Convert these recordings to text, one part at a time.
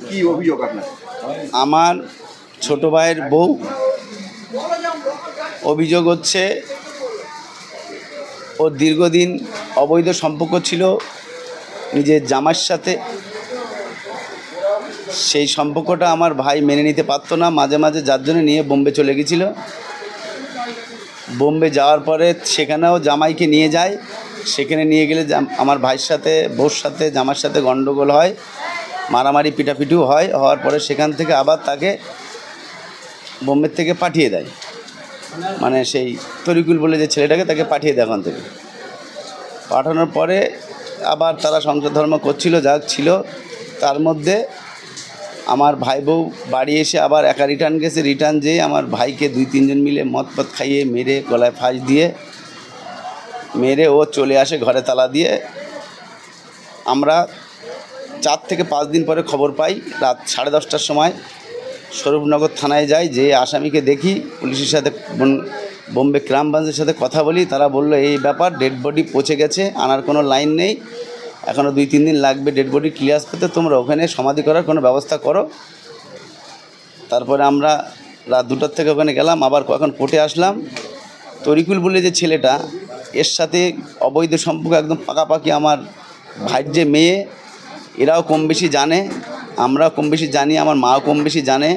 কি অভিযোগ আপনার? আমার ছোট ভাইয়ের বউ, অভিযোগ হচ্ছে ওর দীর্ঘদিন অবৈধ সম্পর্ক ছিল নিজের জামাইয়ের সাথে। সেই সম্পর্কটা আমার ভাই মেনে নিতে পারতো না, মাঝে মাঝে যার জন্য নিয়ে বোম্বে চলে গেছিল। বোম্বে যাওয়ার পরে সেখানেও জামাইকে নিয়ে যায়। সেখানে নিয়ে গেলে আমার ভাইয়ের সাথে, বউর সাথে, জামাইয়ের সাথে গণ্ডগোল হয়, মারামারি পিটাপিটিও হয়। হওয়ার পরে সেখান থেকে আবার তাকে বোম্বের থেকে পাঠিয়ে দেয়, মানে সেই তরিকুল বলে যে ছেলেটাকে, তাকে পাঠিয়ে দেয় ওখান থেকে। পাঠানোর পরে আবার তারা সংসার ধর্ম করছিল, যা ছিল। তার মধ্যে আমার ভাই বউ বাড়ি এসে আবার একা রিটার্ন গেছে। রিটার্ন যেয়ে আমার ভাইকে 2-3 জন মিলে মদ খাইয়ে মেরে, গলায় ফাঁস দিয়ে মেরে ও চলে আসে ঘরে তালা দিয়ে। আমরা 4 থেকে 5 দিন পরে খবর পাই, রাত 10:30টার সময় স্বরূপনগর থানায় যাই, যে আসামিকে দেখি, পুলিশের সাথে বোম্বে ক্রাইম ব্রাঞ্চের সাথে কথা বলি। তারা বলল এই ব্যাপার, ডেড বডি পৌঁছে গেছে, আনার কোনো লাইন নেই, এখনও 2-3 দিন লাগবে ডেড বডি ক্লিয়ার করতে, তোমরা ওখানে সমাধি করার কোনো ব্যবস্থা করো। তারপরে আমরা রাত 2টার থেকে ওখানে গেলাম, আবার এখন কোর্টে আসলাম। তরিকুল বলে যে ছেলেটা, এর সাথে অবৈধ সম্পর্ক একদম পাকাপাকি। আমার ভাইয়ের যে মেয়ে, এরাও কম বেশি জানে, আমরাও কম বেশি জানি, আমার মাও কম বেশি জানে।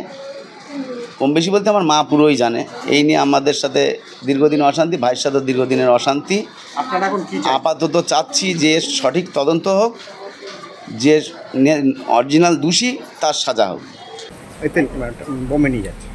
কম বেশি বলতে আমার মা পুরোই জানে। এই নিয়ে আমাদের সাথে দীর্ঘদিন অশান্তি, ভাইয়ের সাথে দীর্ঘদিনের অশান্তি। আপনারা এখন কি আপাতত চাচ্ছি যে সঠিক তদন্ত হোক, যে অরিজিনাল দোষী তার সাজা হোক। এতে বোমে নিয়ে যাচ্ছে।